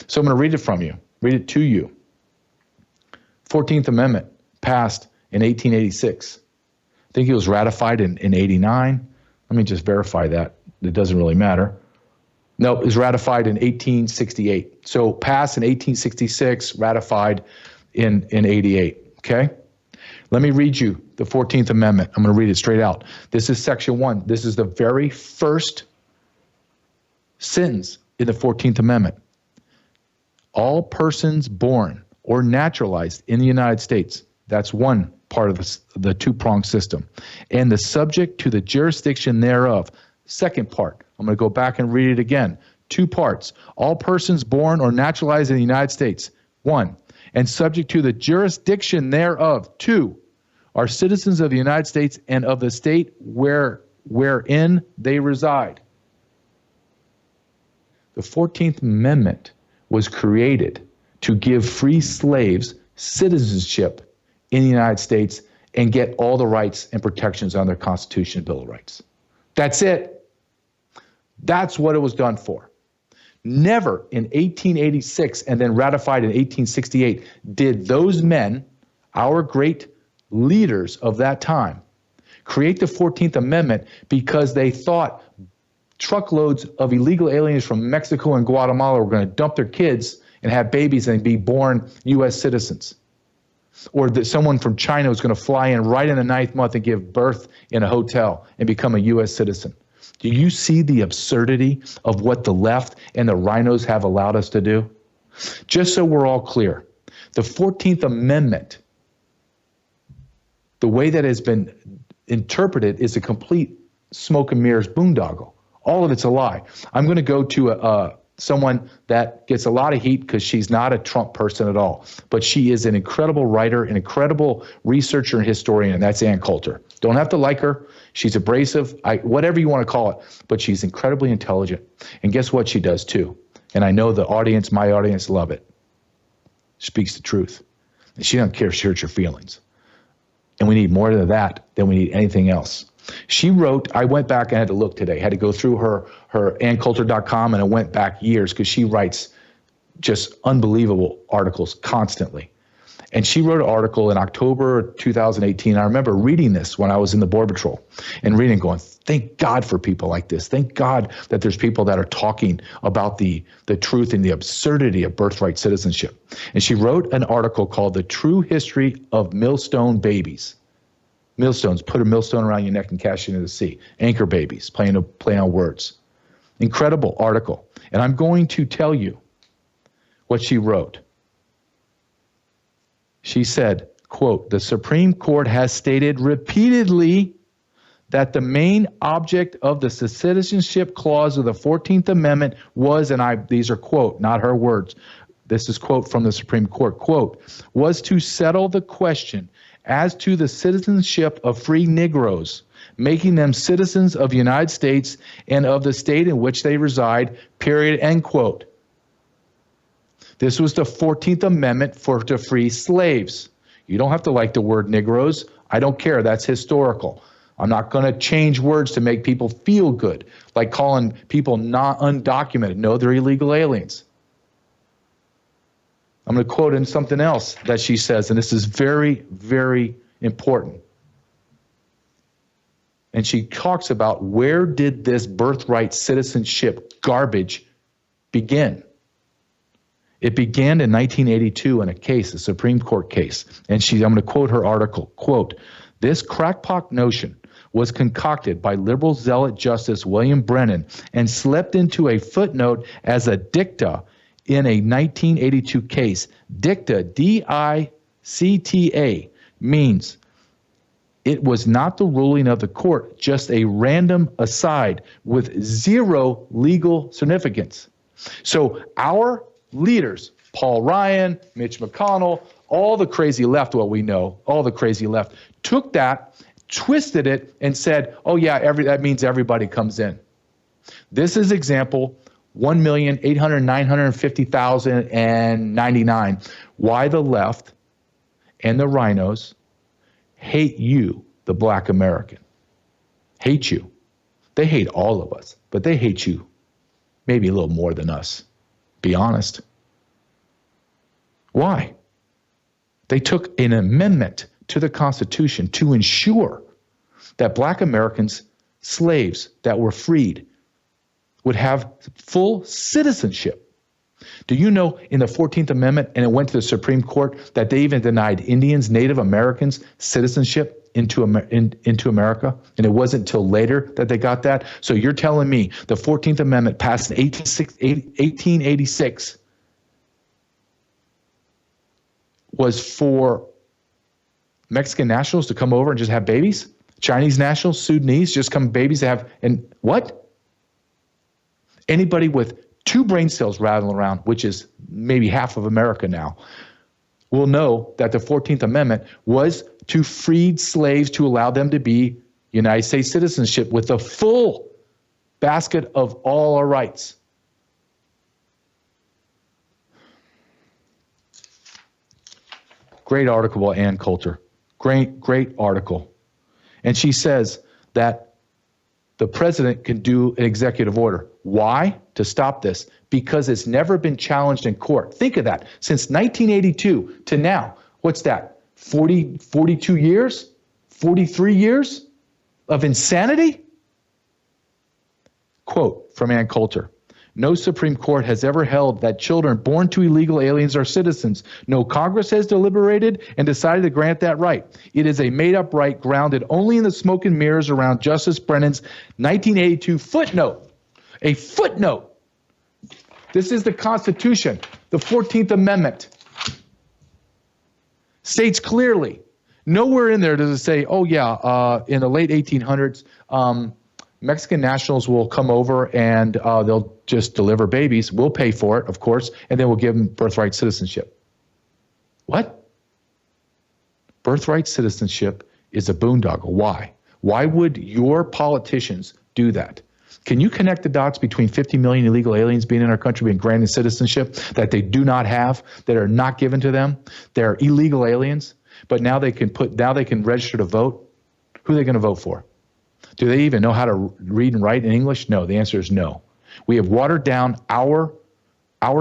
So I'm going to read it to you. 14th Amendment passed in 1886. I think it was ratified in 89. Let me just verify that. It doesn't really matter. No, it was ratified in 1868. So passed in 1866, ratified in 88. Okay? Let me read you the 14th Amendment. I'm going to read it straight out. This is Section 1. This is the very first sentence in the 14th Amendment. All persons born or naturalized in the United States, that's one part of the two-pronged system, and the subject to the jurisdiction thereof. Second part, I'm going to go back and read it again. Two parts. All persons born or naturalized in the United States, one, and subject to the jurisdiction thereof, two, are citizens of the United States and of the state wherein they reside. The 14th Amendment was created to give free slaves citizenship in the United States and get all the rights and protections on their Constitution and Bill of Rights. That's it. That's what it was done for. Never in 1886 and then ratified in 1868 did those men, our great leaders of that time, create the 14th Amendment because they thought truckloads of illegal aliens from Mexico and Guatemala were going to dump their kids and have babies and be born U.S. citizens. Or that someone from China was going to fly in right in the 9th month and give birth in a hotel and become a U.S. citizen. Do you see the absurdity of what the left and the rhinos have allowed us to do? Just so we're all clear, the 14th Amendment, the way that has been interpreted, is a complete smoke and mirrors boondoggle. All of it's a lie. I'm going to go to someone that gets a lot of heat because she's not a Trump person at all, but she is an incredible writer, an incredible researcher and historian, and that's Ann Coulter. Don't have to like her. She's abrasive, whatever you want to call it, but she's incredibly intelligent. And guess what she does too? And I know the audience, my audience, love it. Speaks the truth. And she doesn't care if she hurts your feelings. And we need more of that than we need anything else. She wrote, I went back and had to look today, had to go through her anncoulter.com, and I went back years because she writes just unbelievable articles constantly. And she wrote an article in October 2018. I remember reading this when I was in the Border Patrol and reading going, thank God for people like this. Thank God that there's people that are talking about the truth and the absurdity of birthright citizenship. And she wrote an article called The True History of Millstone Babies. Millstones, put a millstone around your neck and cast you into the sea. Anchor babies, playing on words. Incredible article. And I'm going to tell you what she wrote. She said, quote, the Supreme Court has stated repeatedly that the main object of the Citizenship Clause of the 14th Amendment was, and these are quote, not her words, this is quote from the Supreme Court, quote, was to settle the question as to the citizenship of free Negroes, making them citizens of the United States and of the state in which they reside, period, end quote. This was the 14th Amendment to free slaves. You don't have to like the word Negroes. I don't care. That's historical. I'm not going to change words to make people feel good, like calling people not undocumented. No, they're illegal aliens. I'm going to quote in something else that she says, and this is very, very important. And she talks about where did this birthright citizenship garbage begin? It began in 1982 in a case, a Supreme Court case. And I'm going to quote her article, quote, this crackpot notion was concocted by liberal zealot Justice William Brennan and slipped into a footnote as a dicta in a 1982 case. Dicta, D-I-C-T-A, means it was not the ruling of the court, just a random aside with zero legal significance. So our leaders, Paul Ryan, Mitch McConnell, all the crazy left, what we know, all the crazy left, took that, twisted it, and said, oh yeah, that means everybody comes in. This is example 1,800,950,099. Why the left and the rhinos hate you, the black American. Hate you. They hate all of us, but they hate you maybe a little more than us. Be honest. Why? They took an amendment to the Constitution to ensure that black Americans, slaves that were freed, would have full citizenship. Do you know in the 14th Amendment, and it went to the Supreme Court, that they even denied Indians, Native Americans, citizenship into America? And it wasn't until later that they got that? So you're telling me the 14th Amendment passed in 1886 was for Mexican nationals to come over and just have babies? Chinese nationals, Sudanese, just come babies to have, and what? Anybody with 2 brain cells rattling around, which is maybe half of America now, will know that the 14th Amendment was to freed slaves to allow them to be United States citizenship with the full basket of all our rights. Great article by Ann Coulter. Great article. And she says that the president can do an executive order. Why? To stop this. Because it's never been challenged in court. Think of that. Since 1982 to now, what's that? 42 years? 43 years of insanity? Quote from Ann Coulter. No Supreme Court has ever held that children born to illegal aliens are citizens. No Congress has deliberated and decided to grant that right. It is a made-up right grounded only in the smoke and mirrors around Justice Brennan's 1982 footnote. A footnote. This is the Constitution, the 14th Amendment. States clearly, nowhere in there does it say, oh yeah, in the late 1800s, Mexican nationals will come over and they'll just deliver babies. We'll pay for it, of course, and then we'll give them birthright citizenship. What? Birthright citizenship is a boondoggle. Why? Why would your politicians do that? Can you connect the dots between 50 million illegal aliens being in our country, being granted citizenship that they do not have, that are not given to them? They're illegal aliens, but now they can register to vote. Who are they going to vote for? Do they even know how to read and write in English? No, the answer is no. We have watered down our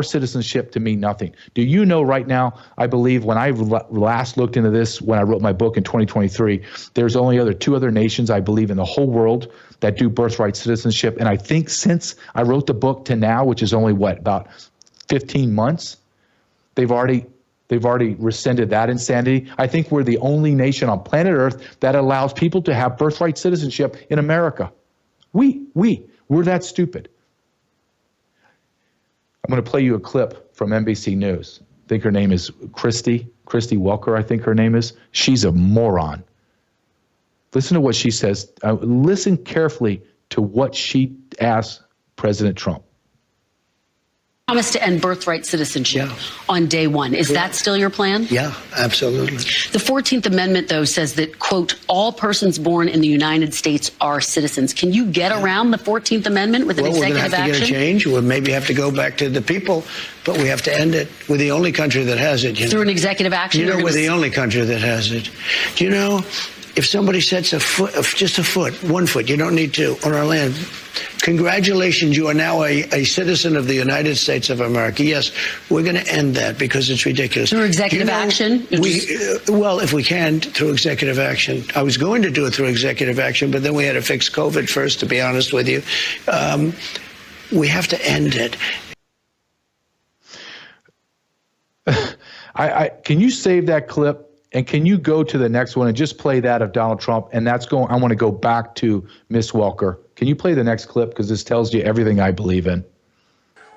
citizenship to mean nothing. Do you know right now, I believe when I last looked into this, when I wrote my book in 2023, there's only 2 other nations, I believe, in the whole world that do birthright citizenship. And I think since I wrote the book to now, which is only about 15 months, they've already rescinded that insanity. I think we're the only nation on planet Earth that allows people to have birthright citizenship in America. We're that stupid. I'm going to play you a clip from NBC News. I think her name is Christy Welker, I think her name is. She's a moron. Listen to what she says. Listen carefully to what she asked President Trump. Promise to end birthright citizenship on day one. Is that still your plan? Yeah, absolutely. The 14th Amendment, though, says that, quote, all persons born in the United States are citizens. Can you get around the 14th Amendment with an executive action? We're going to have to get a change. We'll maybe have to go back to the people, but we have to end it. We're the only country that has it. Through an executive action? We're the only country that has it. Do you know, if somebody sets just a foot, 1 foot, you don't need 2, on our land, congratulations, you are now a citizen of the United States of America. Yes, we're going to end that because it's ridiculous. Through executive action? Well, if we can, through executive action. I was going to do it through executive action, but then we had to fix COVID first, to be honest with you. We have to end it. Can you save that clip? And can you go to the next one and just play that of Donald Trump? And I want to go back to Miss Welker. Can you play the next clip? Because this tells you everything I believe in.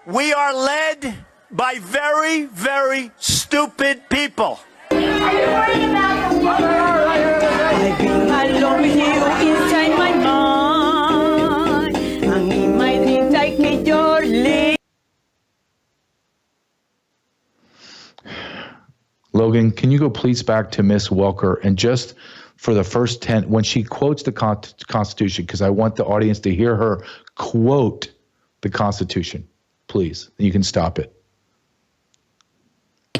We are led by very, very stupid people. I've been alone with you inside my mind. And in my dreams I keep your lead. Logan, can you go please back to Miss Welker and just for the first 10, when she quotes the Constitution, because I want the audience to hear her quote the Constitution, please. You can stop it.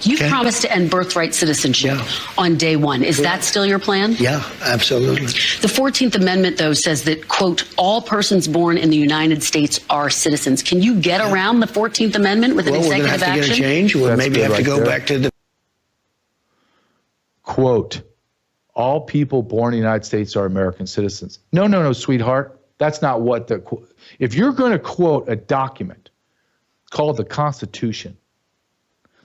You've promised to end birthright citizenship on day one. Is that still your plan? Yeah, absolutely. The 14th Amendment, though, says that, quote, all persons born in the United States are citizens. Can you get around the 14th Amendment with an executive action? We're going to have to get a change. We'll maybe have to go back to the quote, all people born in the United States are American citizens. No, sweetheart. That's not what if you're going to quote a document called the Constitution,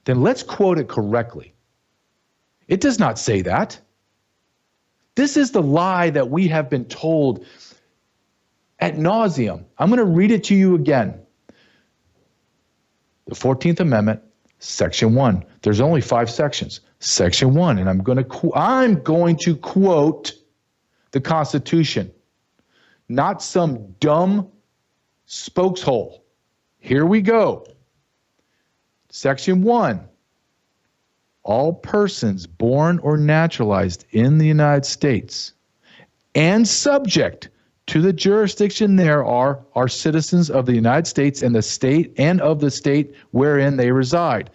then let's quote it correctly. It does not say that. This is the lie that we have been told ad nauseum. I'm going to read it to you again. The 14th Amendment, Section 1. There's only 5 sections. Section 1, and I'm going to quote the Constitution, not some dumb spokeshole. Here we go. Section 1. All persons born or naturalized in the United States and subject to the jurisdiction there are citizens of the United States and the state and of the state wherein they reside.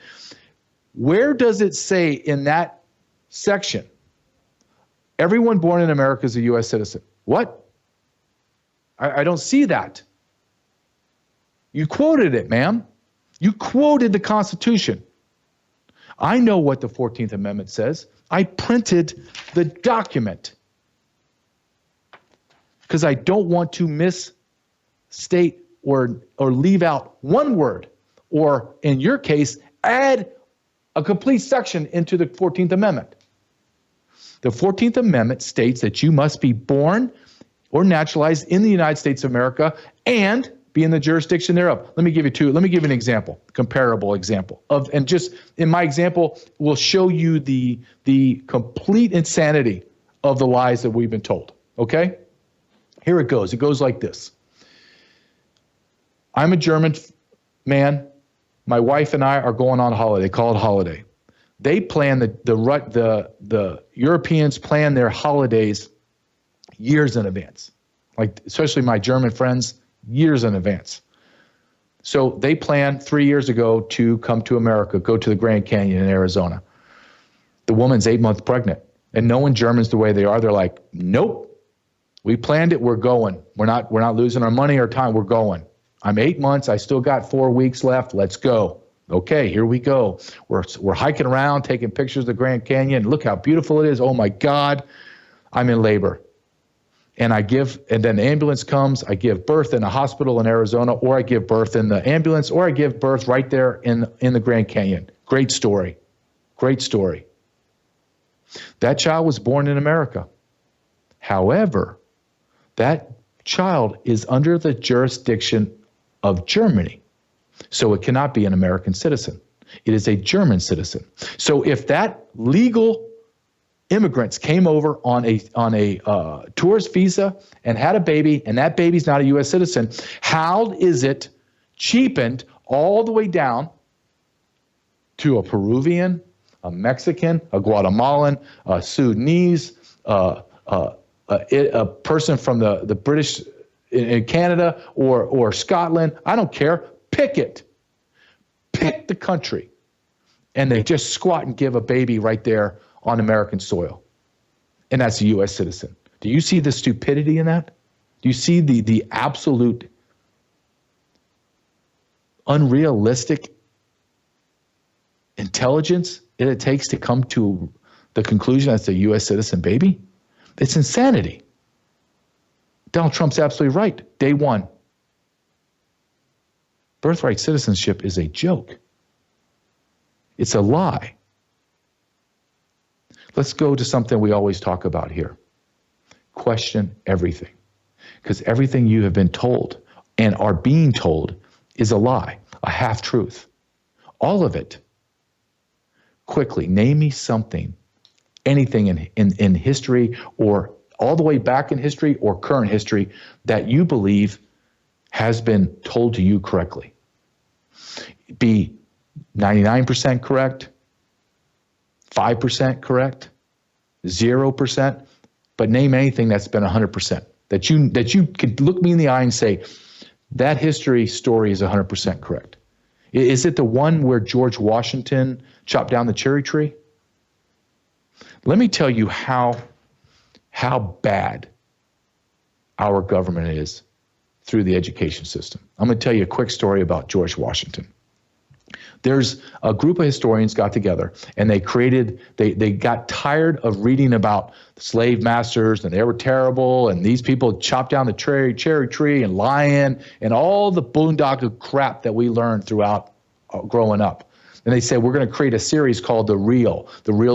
Where does it say in that section, everyone born in America is a U.S. citizen? What? I don't see that. You quoted it, ma'am. You quoted the Constitution. I know what the 14th Amendment says. I printed the document because I don't want to misstate or leave out one word, or in your case, add a complete section into the 14th Amendment. The 14th Amendment states that you must be born or naturalized in the United States of America and be in the jurisdiction thereof. Let me give you two. Let me give an example, comparable example of, and just in my example will show you the complete insanity of the lies that we've been told. Okay? Here it goes. It goes like this. I'm a German man. My wife and I are going on a holiday. They call it holiday. They plan the Europeans plan their holidays years in advance. Like especially my German friends, years in advance. So they planned 3 years ago to come to America, go to the Grand Canyon in Arizona. The woman's 8 months pregnant, and knowing Germans the way they are, they're like, nope, we planned it. We're going. We're not losing our money or time. We're going. I'm 8 months. I still got 4 weeks left. Let's go. Okay, here we go. We're hiking around, taking pictures of the Grand Canyon. Look how beautiful it is. Oh my God, I'm in labor. And then the ambulance comes, I give birth in a hospital in Arizona, or I give birth in the ambulance, or I give birth right there in the Grand Canyon. Great story. Great story. That child was born in America. However, that child is under the jurisdiction of Germany. So it cannot be an American citizen. It is a German citizen. So if that legal immigrants came over on a tourist visa and had a baby, and that baby's not a U.S. citizen, how is it cheapened all the way down to a Peruvian, a Mexican, a Guatemalan, a Sudanese, a person from the British in Canada or Scotland? I don't care. Pick it. Pick the country. And they just squat and give a baby right there on American soil. And that's a U.S. citizen. Do you see the stupidity in that? Do you see the absolute unrealistic intelligence it takes to come to the conclusion that's a U.S. citizen baby? It's insanity. Donald Trump's absolutely right. Day one. Birthright citizenship is a joke. It's a lie. Let's go to something we always talk about here. Question everything. Because everything you have been told and are being told is a lie, a half-truth. All of it. Quickly, name me something, anything in history or all the way back in history or current history that you believe has been told to you correctly. Be 99% correct, 5% correct, 0%, but name anything that's been 100%. That you could look me in the eye and say, that history story is 100% correct. Is it the one where George Washington chopped down the cherry tree? Let me tell you how bad our government is through the education system. I'm going to tell you a quick story about George Washington. There's a group of historians got together and they got tired of reading about slave masters and they were terrible and these people chopped down the cherry tree and lying and all the boondoggle crap that we learned throughout growing up. And they said, we're going to create a series called The Real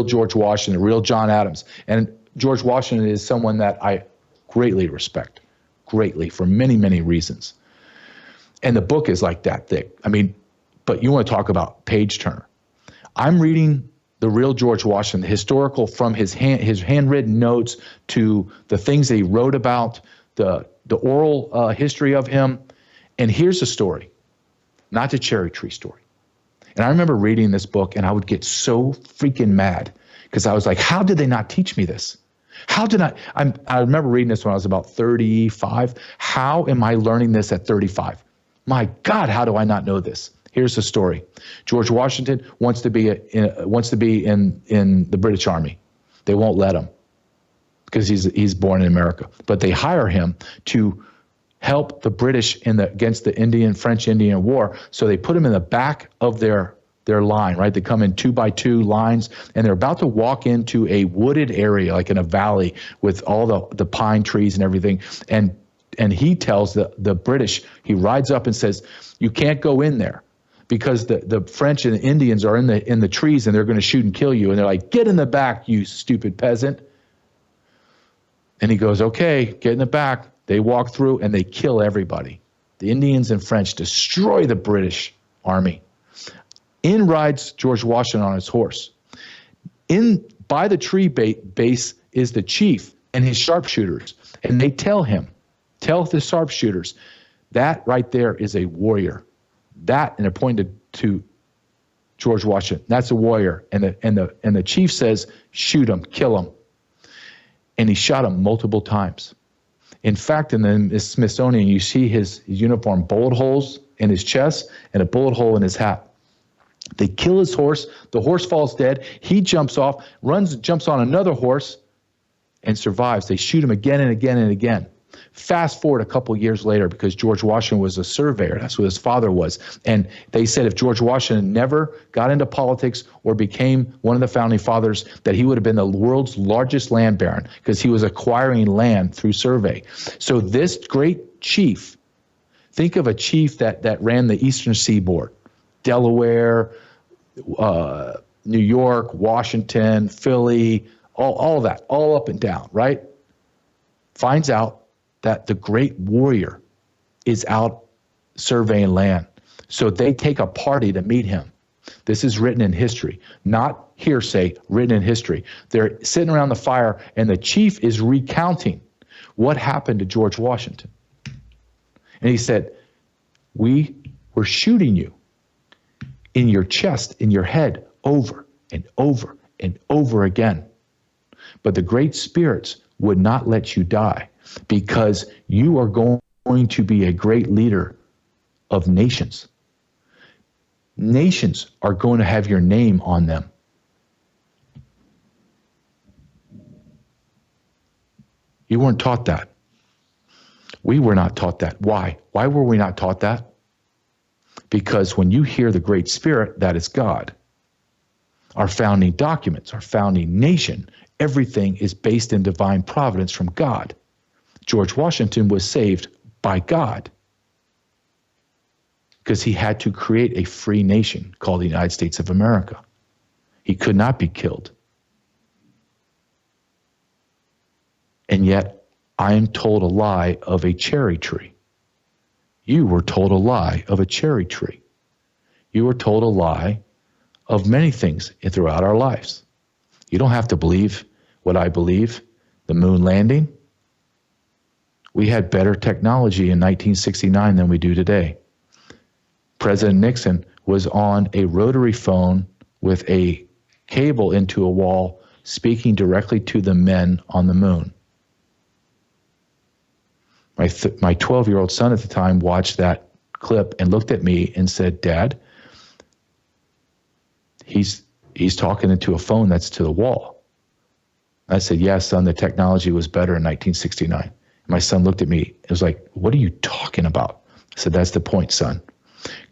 George Washington, The Real John Adams. And George Washington is someone that I greatly respect, greatly, for many, many reasons. And the book is like that thick. I mean, but you want to talk about page turner. I'm reading The Real George Washington, the historical, from his handwritten notes to the things that he wrote about, the oral history of him. And here's the story, not the cherry tree story. And I remember reading this book and I would get so freaking mad because I was like, how did they not teach me this? How did I remember reading this when I was about 35. How am I learning this at 35? My God, how do I not know this? Here's the story. George Washington wants to be in the British Army. They won't let him because he's born in America. But they hire him to help the British against the French-Indian War. So they put him in the back of their line, right? They come in 2x2 lines, and they're about to walk into a wooded area, like in a valley, with all the pine trees and everything. And he tells the British, he rides up and says, you can't go in there because the French and the Indians are in the trees and they're going to shoot and kill you. And they're like, get in the back, you stupid peasant. And he goes, okay, get in the back. They walk through and they kill everybody. The Indians and French destroy the British army. In rides George Washington on his horse. By the tree base is the chief and his sharpshooters. And they tell the sharpshooters, that right there is a warrior. That, and they're pointed to George Washington, that's a warrior. And the chief says, shoot him, kill him. And he shot him multiple times. In fact, in the Smithsonian, you see his uniform, bullet holes in his chest and a bullet hole in his hat. They kill his horse. The horse falls dead. He jumps off, jumps on another horse, and survives. They shoot him again and again and again. Fast forward a couple years later, because George Washington was a surveyor. That's what his father was. And they said if George Washington never got into politics or became one of the founding fathers, that he would have been the world's largest land baron because he was acquiring land through survey. So this great chief, think of a chief that ran the eastern seaboard, Delaware, New York, Washington, Philly, all that, all up and down, right? Finds out that the great warrior is out surveying land. So they take a party to meet him. This is written in history, not hearsay, written in history. They're sitting around the fire, and the chief is recounting what happened to George Washington. And he said, we were shooting you in your chest, in your head, over and over and over again. But the great spirits would not let you die, because you are going to be a great leader of nations. Nations are going to have your name on them. You weren't taught that. We were not taught that. Why? Why were we not taught that? Because when you hear the Great Spirit, that is God. Our founding documents, our founding nation, everything is based in divine providence from God. George Washington was saved by God because he had to create a free nation called the United States of America. He could not be killed. And yet, I am told a lie of a cherry tree. You were told a lie of a cherry tree. You were told a lie of many things throughout our lives. You don't have to believe what I believe, the moon landing. We had better technology in 1969 than we do today. President Nixon was on a rotary phone with a cable into a wall, speaking directly to the men on the moon. My 12-year-old son at the time watched that clip and looked at me and said, Dad, he's talking into a phone that's to the wall. I said, yes, son, the technology was better in 1969. My son looked at me. It was like, what are you talking about? I said, that's the point, son.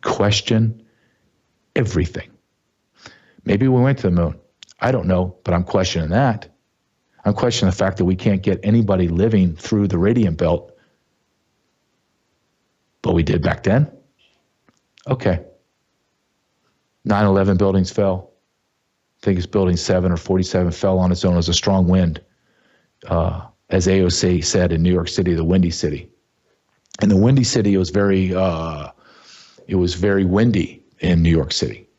Question everything. Maybe we went to the moon. I don't know, but I'm questioning that. I'm questioning the fact that we can't get anybody living through the radiant belt, but we did back then. Okay. 9/11 buildings fell. I think it's building 7 or 47 fell on its own as a strong wind. As AOC said in New York City, the Windy City. And the Windy City, it was very windy in New York City.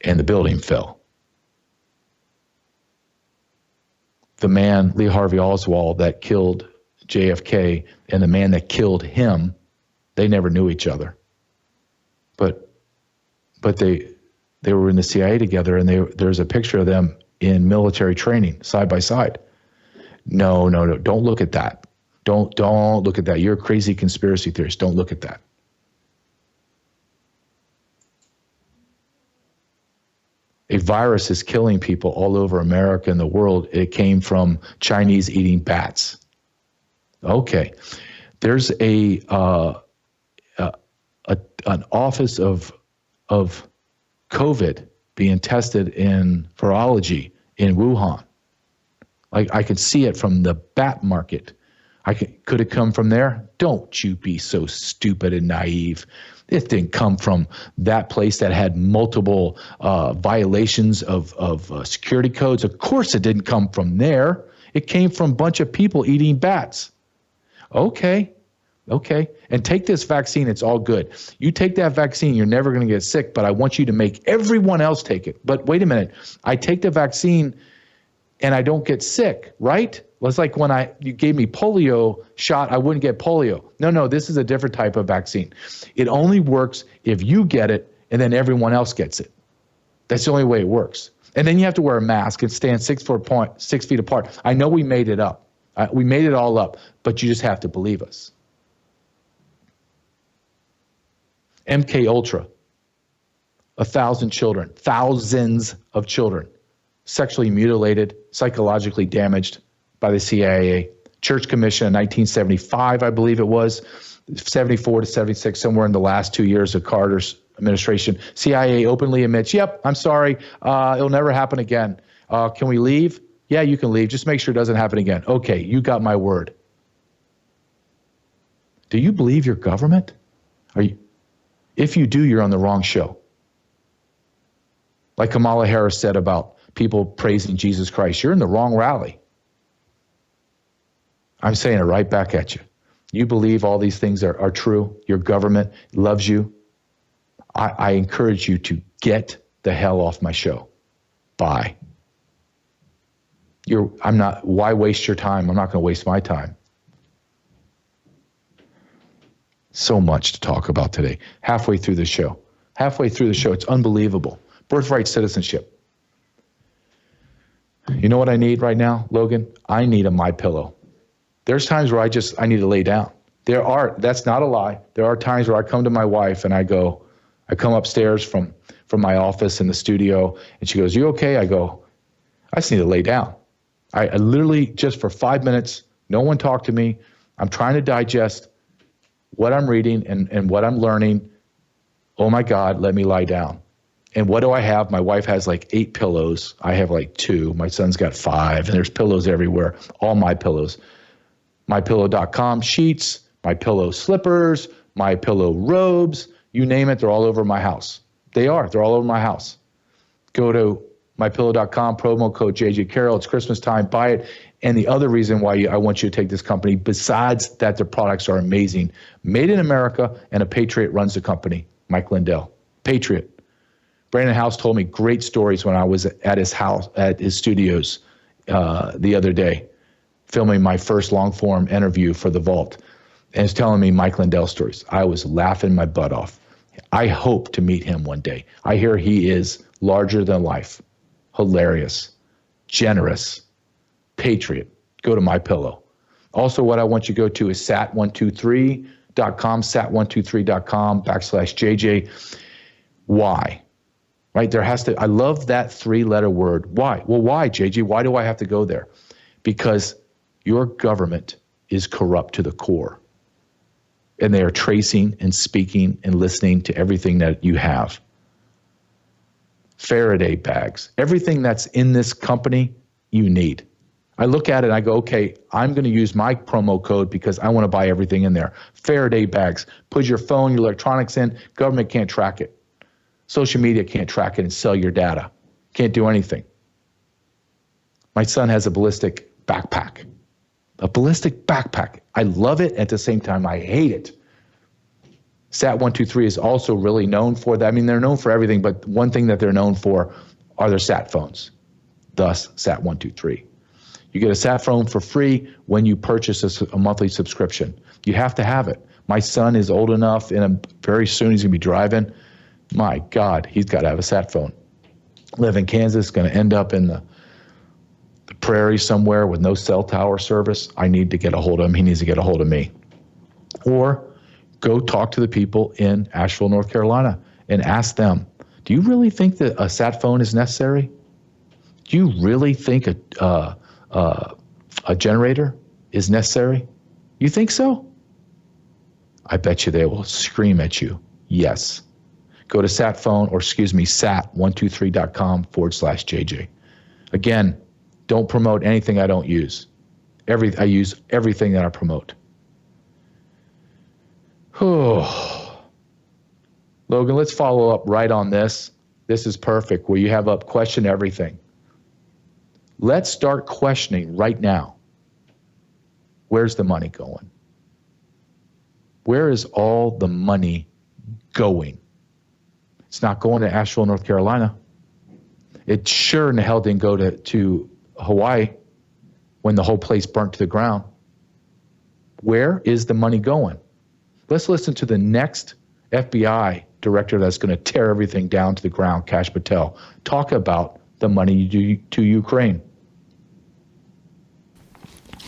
And the building fell. The man, Lee Harvey Oswald, that killed JFK, and the man that killed him, they never knew each other. But they were in the CIA together, and there's a picture of them in military training, side by side. No, don't look at that. Don't look at that. You're a crazy conspiracy theorist. Don't look at that. A virus is killing people all over America and the world. It came from Chinese eating bats. Okay. There's an office of COVID being tested in virology in Wuhan. Like, I could see it from the bat market. Could it come from there? Don't you be so stupid and naive. It didn't come from that place that had multiple violations of security codes. Of course it didn't come from there. It came from a bunch of people eating bats. Okay. And take this vaccine. It's all good. You take that vaccine, you're never going to get sick, but I want you to make everyone else take it. But wait a minute. I take the vaccine and I don't get sick, right? Well, it's like when you gave me polio shot, I wouldn't get polio. No, this is a different type of vaccine. It only works if you get it and then everyone else gets it. That's the only way it works. And then you have to wear a mask and stand 6 feet apart. I know we made it up. We made it all up, but you just have to believe us. MK Ultra, 1,000 children, thousands of children, sexually mutilated, psychologically damaged by the CIA. Church Commission in 1975, I believe it was, 74 to 76, somewhere in the last 2 years of Carter's administration. CIA openly admits, yep, I'm sorry, it'll never happen again. Can we leave? Yeah, you can leave. Just make sure it doesn't happen again. Okay, you got my word. Do you believe your government? If you do, you're on the wrong show. Like Kamala Harris said about people praising Jesus Christ, you're in the wrong rally. I'm saying it right back at you. You believe all these things are true. Your government loves you. I encourage you to get the hell off my show. Bye. Why waste your time? I'm not going to waste my time. So much to talk about today. Halfway through the show. It's unbelievable. Birthright citizenship. You know what I need right now, Logan? I need a MyPillow. There's times where I need to lay down. That's not a lie. There are times where I come to my wife and I come upstairs from my office in the studio and she goes, "You okay?" I go, "I just need to lay down." I literally, just for 5 minutes, no one talked to me. I'm trying to digest what I'm reading and what I'm learning. Oh my God, let me lie down. And what do I have? My wife has like 8 pillows. I have like 2. My son's got 5, and there's pillows everywhere. All my pillows. MyPillow.com sheets, MyPillow slippers, MyPillow robes, you name it, they're all over my house. They're all over my house. Go to MyPillow.com, promo code JJ Carroll. It's Christmas time, buy it. And the other reason why I want you to take this company, besides that their products are amazing, made in America, and a patriot runs the company, Mike Lindell. Patriot. Brandon House told me great stories when I was at his house, at his studios the other day, filming my first long-form interview for The Vault. And he's telling me Mike Lindell stories. I was laughing my butt off. I hope to meet him one day. I hear he is larger than life, hilarious, generous, patriot. Go to MyPillow. Also, what I want you to go to is sat123.com, sat123.com/JJ. Why? Right? I love that 3-letter word. Why? Well, why, JJ? Why do I have to go there? Because your government is corrupt to the core. And they are tracing and speaking and listening to everything that you have. Faraday bags. Everything that's in this company, you need. I look at it and I go, okay, I'm going to use my promo code because I want to buy everything in there. Faraday bags. Put your phone, your electronics in. Government can't track it. Social media can't track it and sell your data. Can't do anything. My son has a ballistic backpack. A ballistic backpack. I love it. At the same time, I hate it. Sat123 is also really known for that. I mean, they're known for everything, but one thing that they're known for are their sat phones. Thus, Sat123. You get a sat phone for free when you purchase a monthly subscription. You have to have it. My son is old enough, and very soon he's going to be driving. My God, he's got to have a sat phone. Live in Kansas, going to end up in the prairie somewhere with no cell tower service. I need to get a hold of him. He needs to get a hold of me. Or go talk to the people in Asheville, North Carolina, and ask them, do you really think that a sat phone is necessary? Do you really think a generator is necessary? You think so? I bet you they will scream at you, yes. Go to sat123.com/JJ. Again, don't promote anything I don't use. I use everything that I promote. Logan, let's follow up right on this. This is perfect, where you have up question everything. Let's start questioning right now. Where's the money going? Where is all the money going? It's not going to Asheville, North Carolina. It sure in the hell didn't go to Hawaii when the whole place burnt to the ground. Where is the money going? Let's listen to the next FBI director that's going to tear everything down to the ground, Kash Patel, talk about the money to Ukraine.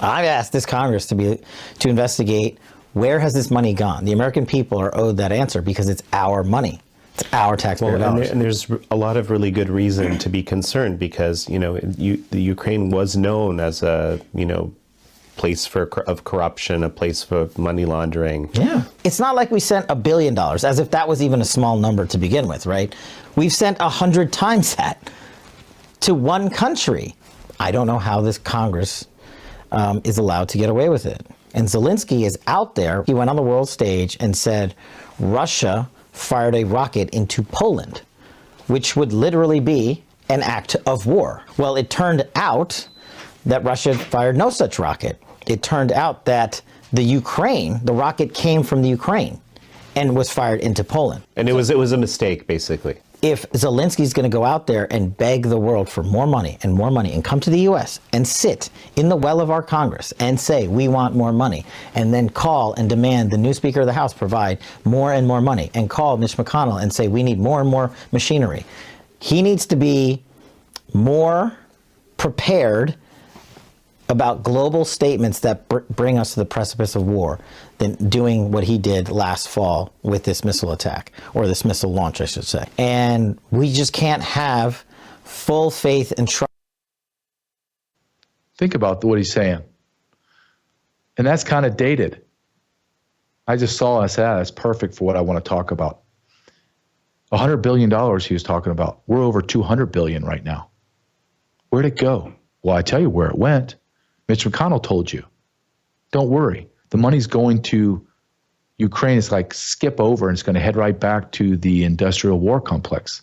I've asked this Congress to investigate where has this money gone. The American people are owed that answer because it's our money. It's our taxpayer dollars. And there's a lot of really good reason to be concerned because, the Ukraine was known as a, place of corruption, a place for money laundering. Yeah. It's not like we sent $1 billion, as if that was even a small number to begin with, right? We've sent 100 times that to one country. I don't know how this Congress is allowed to get away with it. And Zelensky is out there. He went on the world stage and said, Russia fired a rocket into Poland, which would literally be an act of war. Well, it turned out that Russia fired no such rocket. It turned out that the rocket came from the Ukraine and was fired into Poland. And it was a mistake, basically. If Zelensky's going to go out there and beg the world for more money and come to the U.S. and sit in the well of our Congress and say, we want more money, and then call and demand the new Speaker of the House provide more and more money, and call Mitch McConnell and say, we need more and more machinery, he needs to be more prepared about global statements that bring us to the precipice of war than doing what he did last fall with this missile attack, or this missile launch, I should say. And we just can't have full faith and trust. Think about what he's saying. And that's kind of dated. I just saw and I said, that's perfect for what I want to talk about. $100 billion he was talking about. We're over $200 billion right now. Where'd it go? Well, I tell you where it went. Mitch McConnell told you. Don't worry. The money's going to Ukraine. It's like skip over, and it's going to head right back to the industrial war complex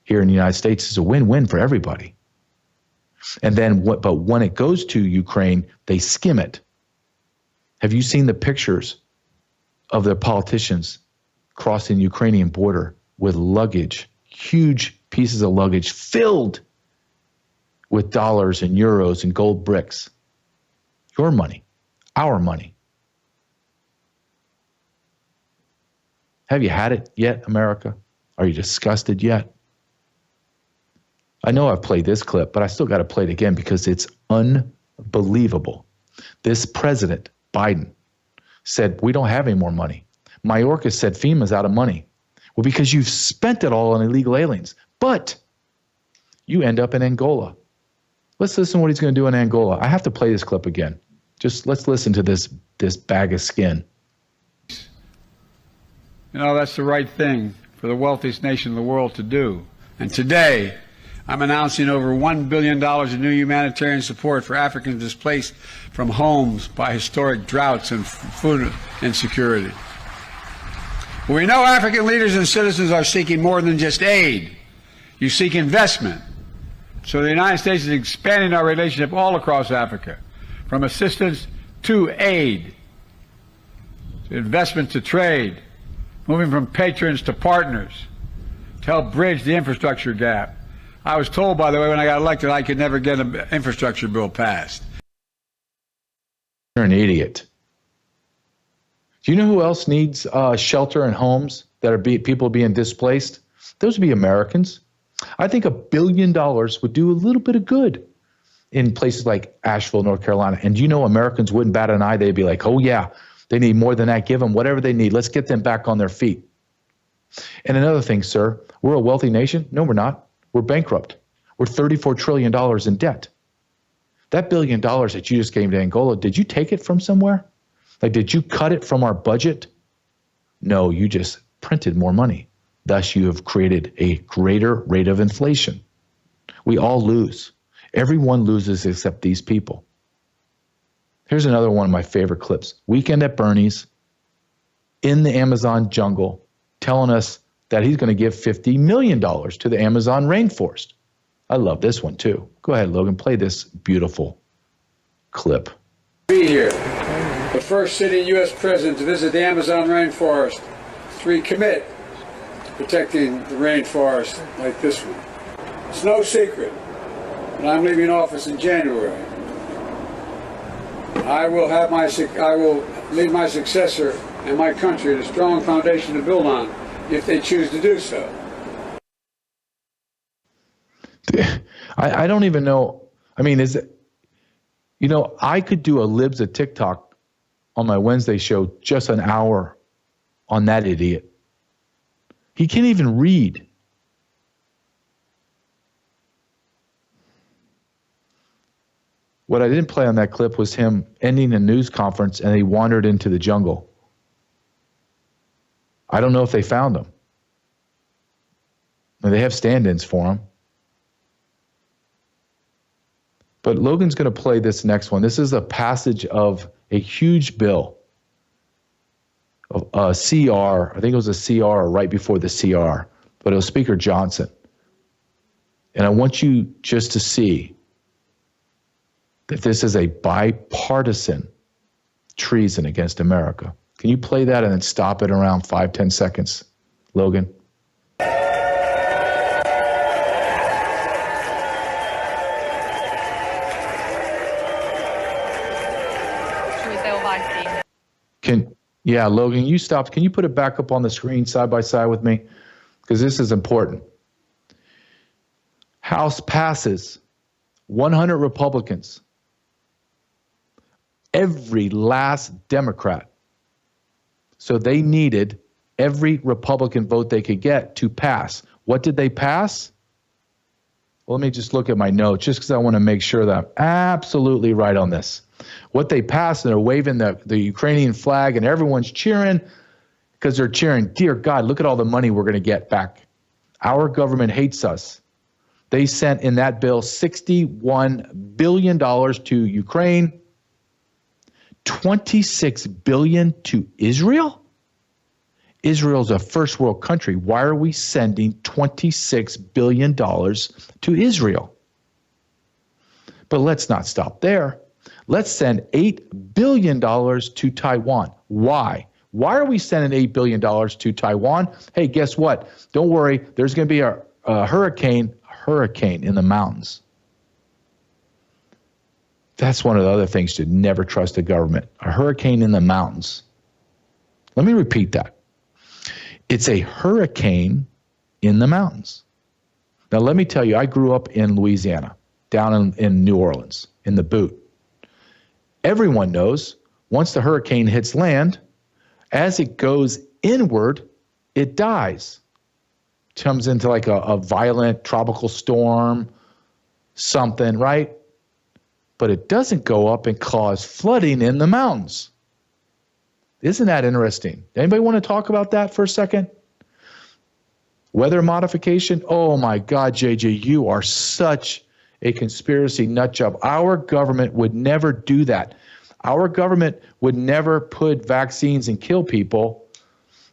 here in the United States. It's a win-win for everybody. And then, but when it goes to Ukraine, they skim it. Have you seen the pictures of the politicians crossing the Ukrainian border with luggage, huge pieces of luggage filled with dollars and euros and gold bricks? Your money, our money. Have you had it yet, America? Are you disgusted yet? I know I've played this clip, but I still got to play it again because it's unbelievable. This president, Biden, said, we don't have any more money. Mayorkas said FEMA's out of money. Well, because you've spent it all on illegal aliens. But you end up in Angola. Let's listen to what he's going to do in Angola. I have to play this clip again. Just let's listen to this bag of skin. That's the right thing for the wealthiest nation in the world to do. And today, I'm announcing over $1 billion in new humanitarian support for Africans displaced from homes by historic droughts and food insecurity. We know African leaders and citizens are seeking more than just aid. You seek investment. So the United States is expanding our relationship all across Africa, from assistance to aid, to investment to trade, moving from patrons to partners, to help bridge the infrastructure gap. I was told, by the way, when I got elected, I could never get an infrastructure bill passed. You're an idiot. Do you know who else needs shelter and homes that are people being displaced? Those would be Americans. I think $1 billion would do a little bit of good in places like Asheville, North Carolina. And you know Americans wouldn't bat an eye. They'd be like, oh, yeah, they need more than that. Give them whatever they need. Let's get them back on their feet. And another thing, sir, we're a wealthy nation. No, we're not. We're bankrupt. We're $34 trillion in debt. That $1 billion that you just gave to Angola, did you take it from somewhere? Like, did you cut it from our budget? No, you just printed more money. Thus, you have created a greater rate of inflation. We all lose. Everyone loses except these people. Here's another one of my favorite clips. Weekend at Bernie's in the Amazon jungle telling us that he's going to give $50 million to the Amazon rainforest. I love this one too. Go ahead, Logan, play this beautiful clip. Be here, the first sitting U.S. president to visit the Amazon rainforest to recommit to protecting the rainforest like this one. It's no secret that I'm leaving office in January. I will leave my successor and my country at a strong foundation to build on if they choose to do so. I don't even know. I mean, is it, you know, I could do a Libs of TikTok on my Wednesday show, just an hour on that idiot. He can't even read. What I didn't play on that clip was him ending a news conference and he wandered into the jungle. I don't know if they found him. They have stand-ins for him. But Logan's going to play this next one. This is a passage of a huge bill, a CR. I think it was a CR or right before the CR, but it was Speaker Johnson. And I want you just to see that this is a bipartisan treason against America. Can you play that and then stop it around 5-10 seconds, Logan? Yeah, Logan, you stopped. Can you put it back up on the screen side by side with me? Because this is important. House passes, 100 Republicans, every last Democrat. So they needed every Republican vote they could get to pass. What did they pass? Well, let me just look at my notes just because I want to make sure that I'm absolutely right on this. What they passed, and they're waving the Ukrainian flag, and everyone's cheering because they're cheering, dear God, look at all the money we're going to get back. Our government hates us. They sent in that bill $61 billion to Ukraine, $26 billion to Israel. Israel's a first world country. Why are we sending $26 billion to Israel? But let's not stop there. Let's send $8 billion to Taiwan. Why? Why are we sending $8 billion to Taiwan? Hey, guess what? Don't worry. There's going to be a hurricane in the mountains. That's one of the other things to never trust the government. A hurricane in the mountains. Let me repeat that. It's a hurricane in the mountains. Now, let me tell you, I grew up in Louisiana, down in New Orleans, in the Boot. Everyone knows once the hurricane hits land, as it goes inward, it dies. Comes into like a violent tropical storm, something, right? But it doesn't go up and cause flooding in the mountains. Isn't that interesting? Anybody want to talk about that for a second? Weather modification? Oh my God, JJ, you are such a conspiracy nut job. Our government would never do that. Our government would never put vaccines and kill people.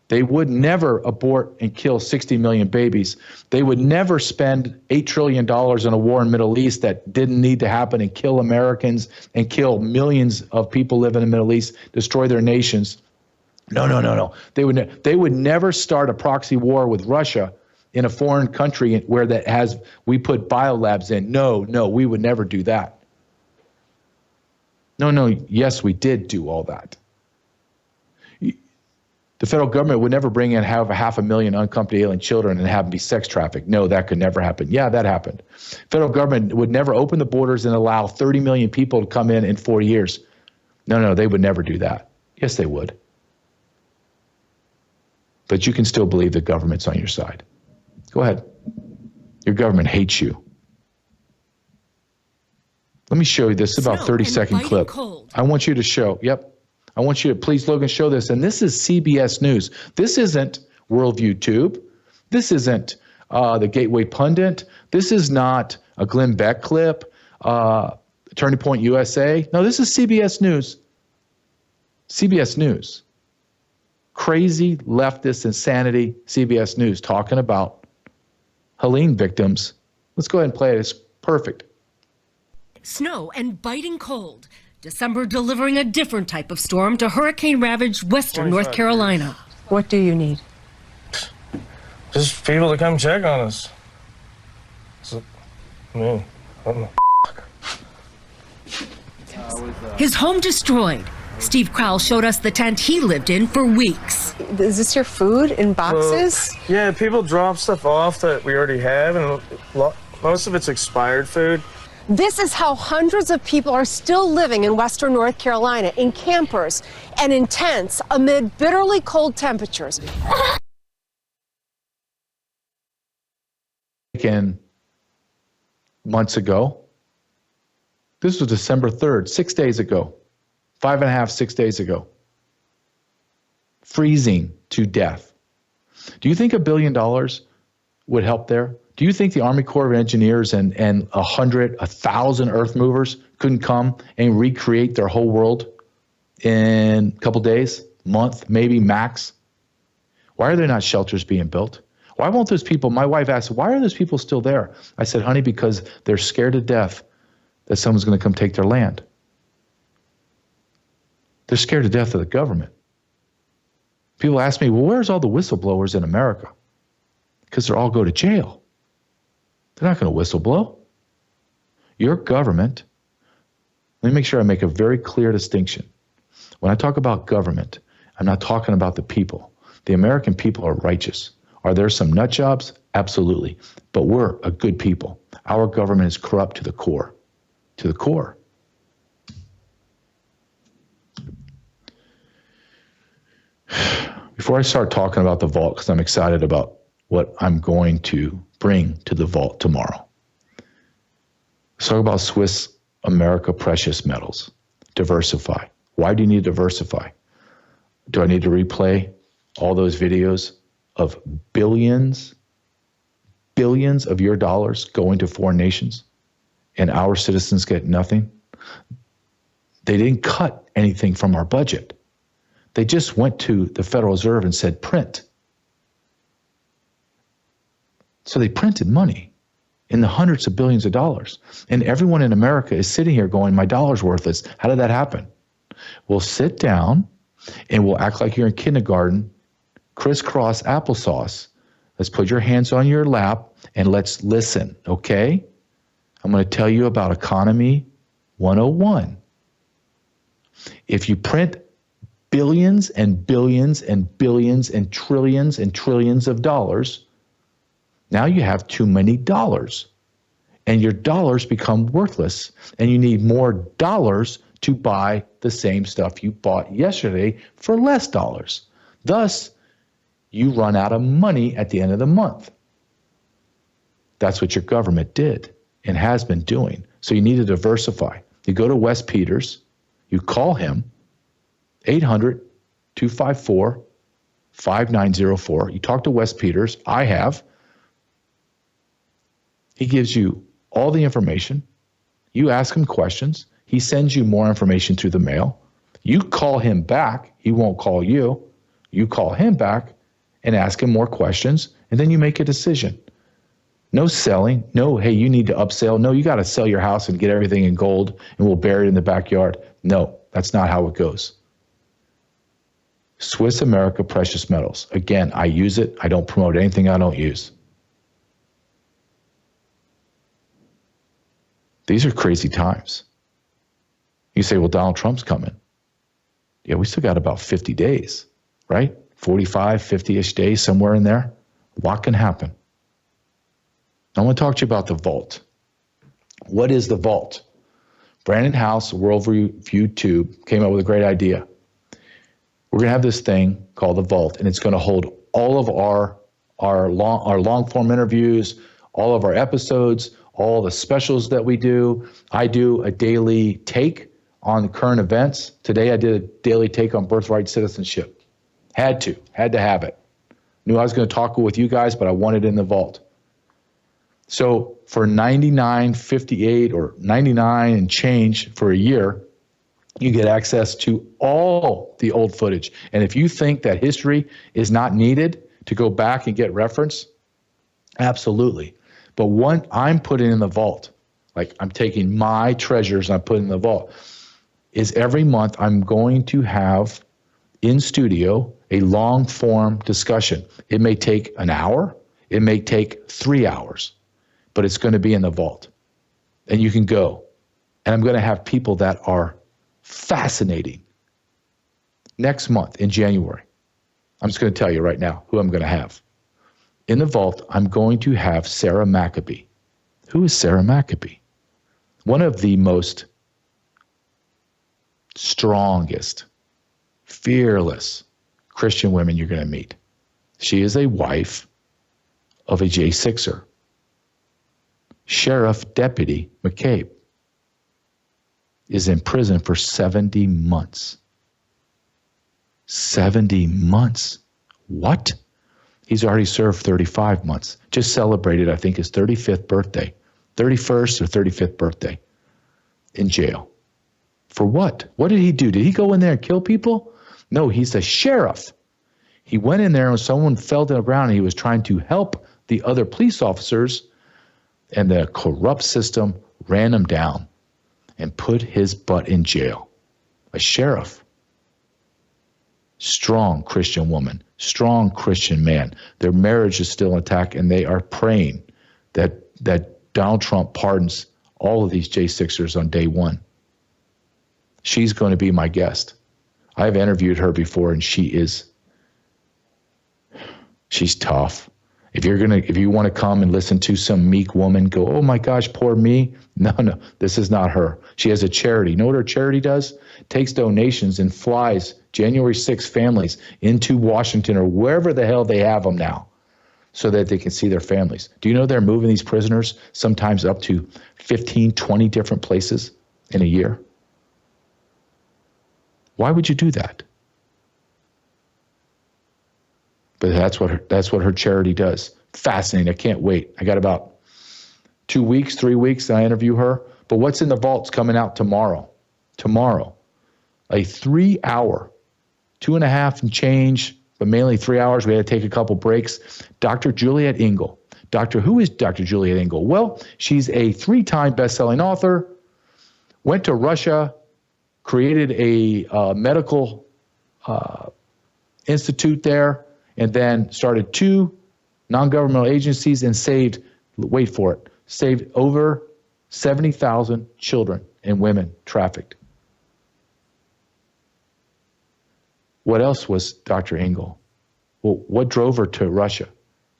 They would never abort and kill 60 million babies. They would never spend $8 trillion in a war in the Middle East that didn't need to happen and kill Americans and kill millions of people living in the Middle East, destroy their nations. No. They would never start a proxy war with Russia in a foreign country where we put biolabs in. No, we would never do that. No, yes, we did do all that. The federal government would never bring in have 500,000 unaccompanied alien children and have them be sex trafficked. No, that could never happen. Yeah, that happened. Federal government would never open the borders and allow 30 million people to come in 4 years. No, they would never do that. Yes, they would. But you can still believe the government's on your side. Go ahead. Your government hates you. Let me show you this. About 30-second clip. Cold. I want you to show. Yep. I want you to please, Logan, show this. And this is CBS News. This isn't Worldview Tube. This isn't the Gateway Pundit. This is not a Glenn Beck clip, Turning Point USA. No, this is CBS News. CBS News. Crazy leftist insanity, CBS News, talking about Helene victims. Let's go ahead and play it. It's perfect. Snow and biting cold. December delivering a different type of storm to hurricane-ravaged western North Carolina. What do you need? Just people to come check on us. His home destroyed. Steve Crowell showed us the tent he lived in for weeks. Is this your food in boxes? Yeah, people drop stuff off that we already have, and most of it's expired food. This is how hundreds of people are still living in western North Carolina, in campers and in tents amid bitterly cold temperatures. Months ago. This was December 3rd, 6 days ago. 6 days ago. Freezing to death. Do you think $1 billion would help there? Do you think the Army Corps of Engineers and 1,000 earth movers couldn't come and recreate their whole world in a couple days, month, maybe max? Why are there not shelters being built? Why won't those people, my wife asked, why are those people still there? I said, honey, because they're scared to death that someone's going to come take their land. They're scared to death of the government. People ask me, well, where's all the whistleblowers in America? Because they all go to jail. They're not going to whistleblow. Your government, let me make sure I make a very clear distinction. When I talk about government, I'm not talking about the people. The American people are righteous. Are there some nut jobs? Absolutely. But we're a good people. Our government is corrupt to the core. To the core. Before I start talking about the vault, because I'm excited about what I'm going to bring to the vault tomorrow. Let's talk about Swiss America precious metals. Diversify. Why do you need to diversify? Do I need to replay all those videos of billions of your dollars going to foreign nations and our citizens get nothing? They didn't cut anything from our budget. They just went to the Federal Reserve and said, print. So they printed money in the hundreds of billions of dollars. And everyone in America is sitting here going, my dollar's worthless. How did that happen? We'll sit down and we'll act like you're in kindergarten, crisscross applesauce. Let's put your hands on your lap and let's listen, okay? I'm going to tell you about Economy 101. If you print billions and billions and billions and trillions of dollars, now you have too many dollars. And your dollars become worthless. And you need more dollars to buy the same stuff you bought yesterday for less dollars. Thus, you run out of money at the end of the month. That's what your government did and has been doing. So you need to diversify. You go to Wes Peters, you call him, 800-254-5904. You talk to Wes Peters. I have. He gives you all the information. You ask him questions. He sends you more information through the mail. You call him back. He won't call you. You call him back and ask him more questions, and then you make a decision. No selling. No, hey, you need to upsell. No, you got to sell your house and get everything in gold, and we'll bury it in the backyard. No, that's not how it goes. Swiss America Precious Metals. Again, I use it. I don't promote anything I don't use. These are crazy times. You say, well, Donald Trump's coming. Yeah, we still got about 50 days, right? 45, 50-ish days, somewhere in there. A lot can happen. I want to talk to you about the vault. What is the vault? Brandon House, Worldview Tube, came up with a great idea. We're going to have this thing called the vault, and it's going to hold all of our long-form interviews, all of our episodes, all the specials that we do. I do a daily take on current events. Today I did a daily take on Birthright Citizenship. Had to have it. Knew I was going to talk with you guys, but I wanted it in the vault. So for $99.58 or $99 and change for a year, you get access to all the old footage. And if you think that history is not needed to go back and get reference, absolutely. But one I'm putting in the vault, like I'm taking my treasures and I'm putting in the vault, is every month I'm going to have in studio a long form discussion. It may take an hour, it may take 3 hours, but it's going to be in the vault. And you can go. And I'm going to have people that are fascinating. Next month in January, I'm just going to tell you right now who I'm going to have. In the vault, I'm going to have Sarah Maccabee. Who is Sarah Maccabee? One of the most strongest, fearless Christian women you're going to meet. She is a wife of a J6er. Sheriff Deputy McCabe is in prison for 70 months. 70 months. What? He's already served 35 months. Just celebrated, I think, his 35th birthday. 31st or 35th birthday in jail. For what? What did he do? Did he go in there and kill people? No, he's a sheriff. He went in there and someone fell to the ground and he was trying to help the other police officers, and the corrupt system ran him down and put his butt in jail. A sheriff. Strong Christian woman, strong Christian man. Their marriage is still intact, and they are praying that Donald Trump pardons all of these J6ers on day one. She's going to be my guest. I've interviewed her before, and she's tough. If you want to come and listen to some meek woman go, oh my gosh, poor me. No, this is not her. She has a charity. You know what her charity does? Takes donations and flies January 6th families into Washington or wherever the hell they have them now so that they can see their families. Do you know they're moving these prisoners sometimes up to 15, 20 different places in a year? Why would you do that? But that's what her charity does. Fascinating. I can't wait. I got about 2 weeks, 3 weeks, and I interview her. But what's in the vault's coming out tomorrow. Tomorrow. A 3-hour, 2.5 and change, but mainly 3 hours. We had to take a couple breaks. Dr. Juliet Engel. Who is Dr. Juliet Engel? Well, she's a 3-time best-selling author, went to Russia, created a medical institute there, and then started 2 non-governmental agencies and saved over 70,000 children and women trafficked. What else was Dr. Engel? Well, what drove her to Russia?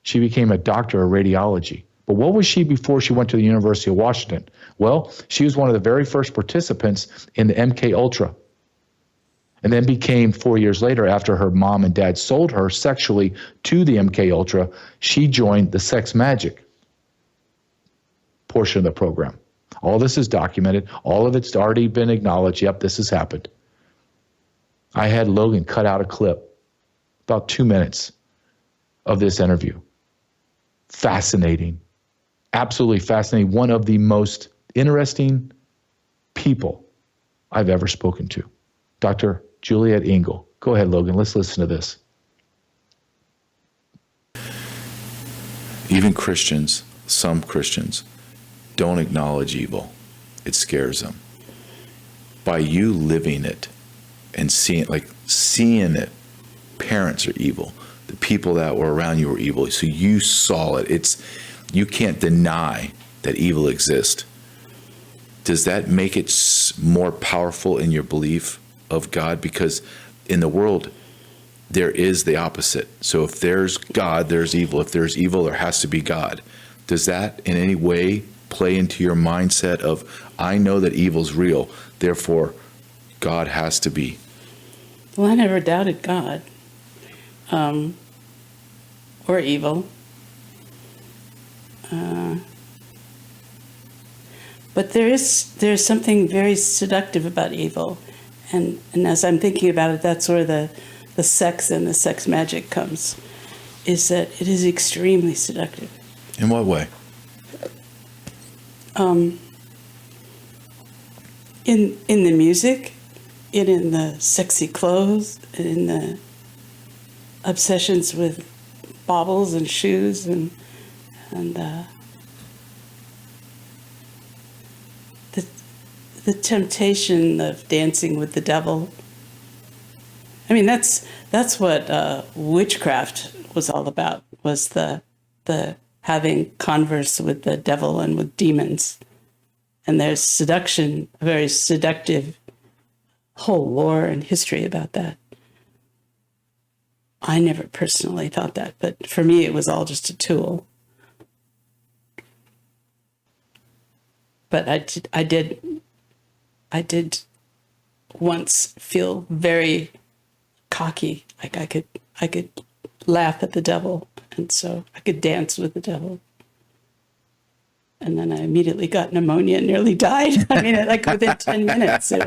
She became a doctor of radiology. But what was she before she went to the University of Washington? Well, she was one of the very first participants in the MK Ultra. And then became 4 years later, after her mom and dad sold her sexually to the MK Ultra, she joined the sex magic portion of the program. All this is documented. All of it's already been acknowledged. Yep, this has happened. I had Logan cut out a clip, about 2 minutes of this interview. Fascinating. Absolutely fascinating. One of the most interesting people I've ever spoken to. Dr. Juliet Engel. Go ahead, Logan. Let's listen to this. Even Christians, some Christians, don't acknowledge evil. It scares them. By you living it and seeing it, parents are evil. The people that were around you were evil. So you saw it. You can't deny that evil exists. Does that make it more powerful in your belief of God? Because in the world, there is the opposite. So if there's God, there's evil. If there's evil, there has to be God. Does that in any way play into your mindset of, I know that evil's real, therefore God has to be? Well, I never doubted God or evil. But there's something very seductive about evil. And as I'm thinking about it, that's where the sex and the sex magic comes, is that it is extremely seductive. In what way? In the music, in the sexy clothes, in the obsessions with baubles and shoes and the temptation of dancing with the devil. I mean, that's what witchcraft was all about, was the having converse with the devil and with demons. And there's seduction, a very seductive whole lore and history about that. I never personally thought that, but for me, it was all just a tool. But I did once feel very cocky, like I could laugh at the devil, and so I could dance with the devil. And then I immediately got pneumonia and nearly died. I mean, like within 10 minutes, it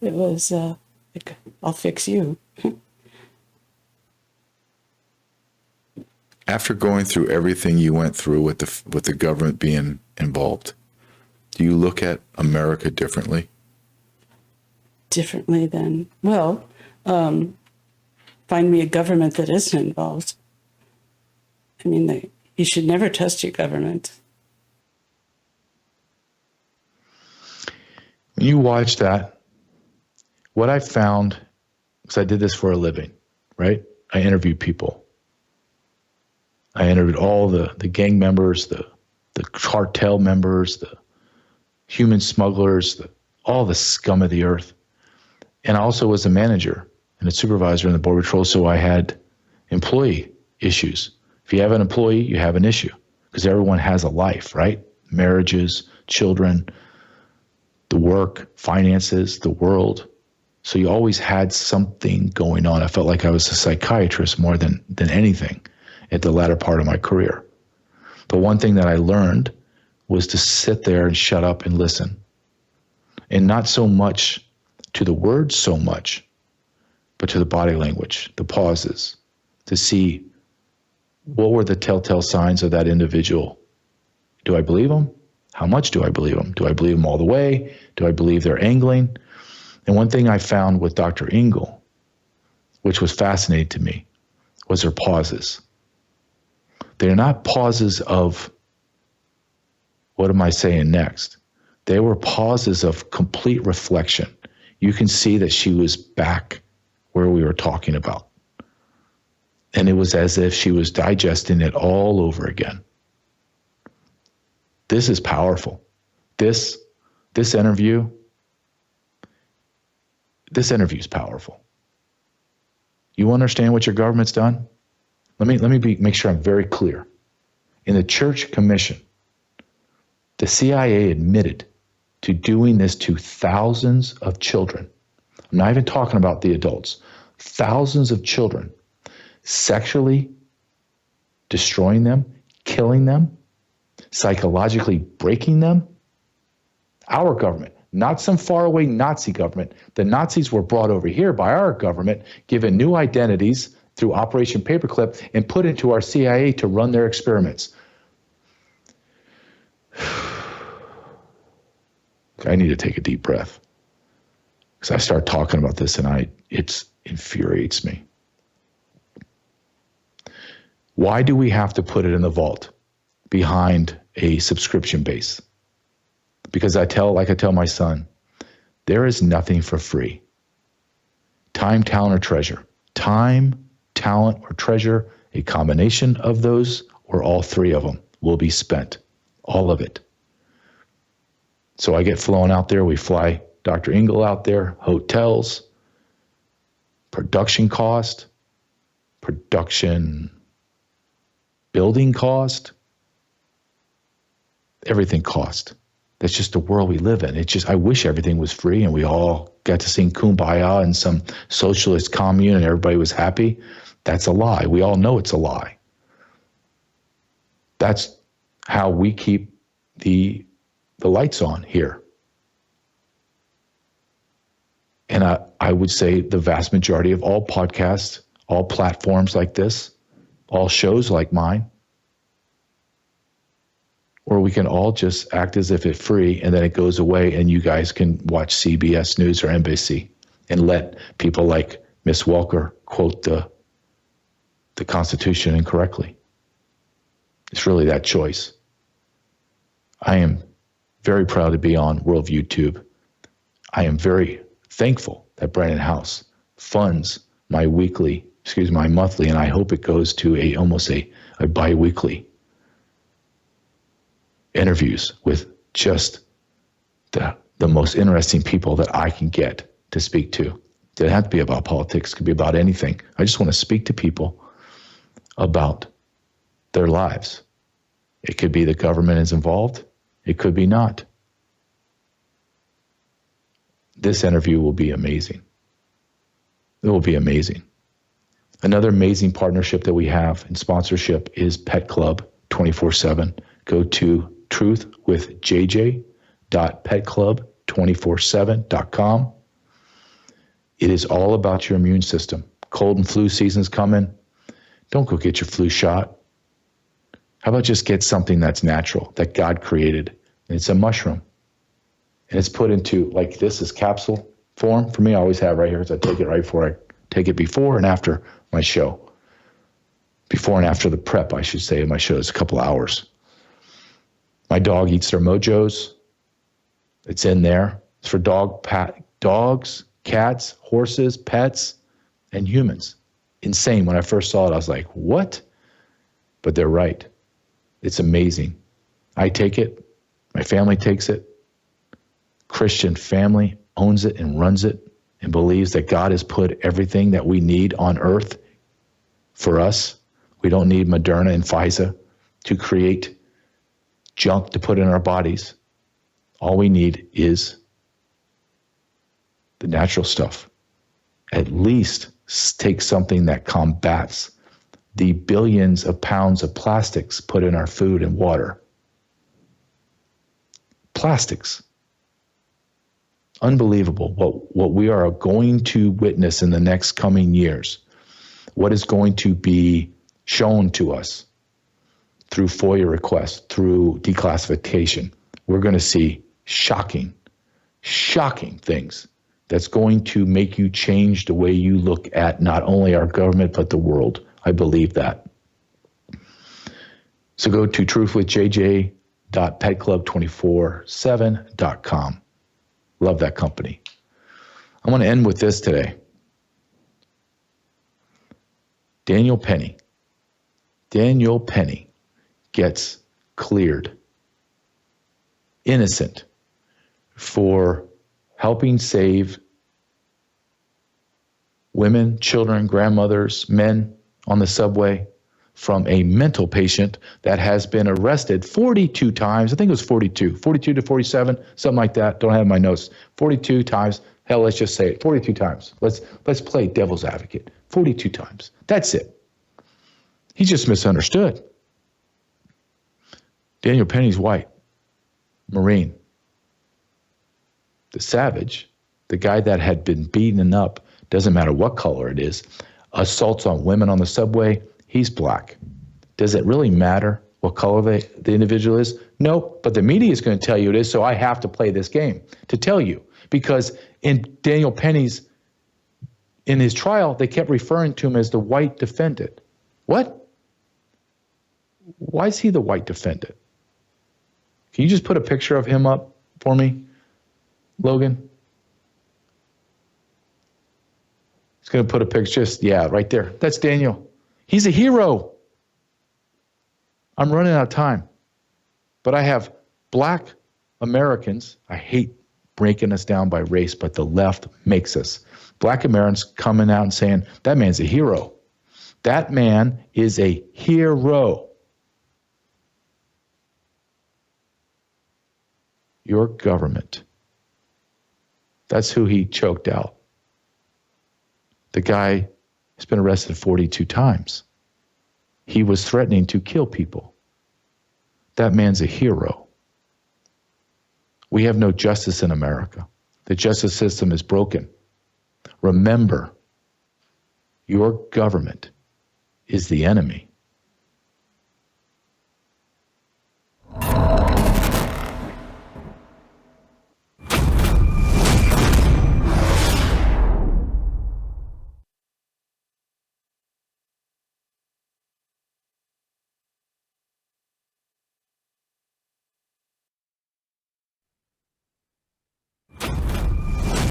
was like, I'll fix you. After going through everything you went through with the government being involved, do you look at America differently? Differently than, well, find me a government that isn't involved. I mean, you should never trust your government. When you watch that, what I found, because I did this for a living, right? I interviewed people. I interviewed all the gang members, the cartel members, the human smugglers, all the scum of the earth. And I also was a manager and a supervisor in the Border Patrol, so I had employee issues. If you have an employee, you have an issue, because everyone has a life, right? Marriages, children, the work, finances, the world. So you always had something going on. I felt like I was a psychiatrist more than anything at the latter part of my career. But one thing that I learned was to sit there and shut up and listen. And not so much to the words so much, but to the body language, the pauses, to see what were the telltale signs of that individual. Do I believe them? How much do I believe them? Do I believe them all the way? Do I believe they're angling? And one thing I found with Dr. Engel, which was fascinating to me, was her pauses. They're not pauses of, what am I saying next? They were pauses of complete reflection. You can see that she was back where we were talking about. And it was as if she was digesting it all over again. This is powerful. This interview is powerful. You understand what your government's done? Let me make sure I'm very clear. In the Church Commission, the CIA admitted to doing this to thousands of children. I'm not even talking about the adults. Thousands of children, sexually destroying them, killing them, psychologically breaking them. Our government, not some faraway Nazi government. The Nazis were brought over here by our government, given new identities through Operation Paperclip, and put into our CIA to run their experiments. I need to take a deep breath because I start talking about this and it infuriates me. Why do we have to put it in the vault behind a subscription base? Because I tell my son, there is nothing for free. Time, talent, or treasure. Time, talent, or treasure, a combination of those or all three of them will be spent. All of it. So I get flown out there. We fly Dr. Engel out there, hotels, production cost, production building cost, everything cost. That's just the world we live in. I wish everything was free and we all got to sing Kumbaya in some socialist commune and everybody was happy. That's a lie. We all know it's a lie. That's how we keep the lights on here. And I would say the vast majority of all podcasts, all platforms like this, all shows like mine, or we can all just act as if it's free and then it goes away and you guys can watch CBS News or NBC and let people like Miss Walker quote the Constitution incorrectly. It's really that choice. I am very proud to be on Worldview Tube. I am very thankful that Brandon House funds my monthly, and I hope it goes to almost a bi-weekly interviews with just the most interesting people that I can get to speak to. It doesn't have to be about politics. It could be about anything. I just want to speak to people about their lives. It could be the government is involved. It could be not. This interview will be amazing. It will be amazing. Another amazing partnership that we have in sponsorship is Pet Club 24/7. Go to truthwithjj.petclub247.com. It is all about your immune system. Cold and flu season's coming. Don't go get your flu shot. How about just get something that's natural, that God created? And it's a mushroom. And it's put into, like this is capsule form. For me, I always have right here because I take it right before I take it before and after my show. Before and after the prep, I should say, of my show is a couple hours. My dog eats their Mojos. It's in there. It's for dogs, cats, horses, pets, and humans. Insane. When I first saw it, I was like, what? But they're right. It's amazing. I take it. My family takes it. Christian family owns it and runs it and believes that God has put everything that we need on earth for us. We don't need Moderna and Pfizer to create junk to put in our bodies. All we need is the natural stuff. At least take something that combats the billions of pounds of plastics put in our food and water. Plastics. Unbelievable what we are going to witness in the next coming years. What is going to be shown to us through FOIA requests, through declassification. We're going to see shocking things that's going to make you change the way you look at not only our government, but the world. I believe that. So go to truthwithjj.petclub247.com. Love that company. I want to end with this today. Daniel Penny gets cleared, innocent, for helping save women, children, grandmothers, men on the subway from a mental patient that has been arrested 42 times. I think it was 42 to 47, something like that. Don't have my notes. 42 times. Hell, let's just say it. 42 times. Let's play devil's advocate. 42 times. That's it. He's just misunderstood. Daniel Penny's white, Marine. The savage, the guy that had been beaten up, doesn't matter what color it is, assaults on women on the subway, he's black. Does it really matter what color the individual is? Nope, but the media is going to tell you it is, so I have to play this game to tell you. Because in Daniel Penny's, in his trial, they kept referring to him as the white defendant. What? Why is he the white defendant? Can you just put a picture of him up for me, Logan? He's going to put a picture, right there. That's Daniel. He's a hero. I'm running out of time. But I have black Americans. I hate breaking us down by race, but the left makes us. Black Americans coming out and saying, that man's a hero. That man is a hero. Your government. That's who he choked out. The guy has been arrested 42 times. He was threatening to kill people. That man's a hero. We have no justice in America. The justice system is broken. Remember, your government is the enemy.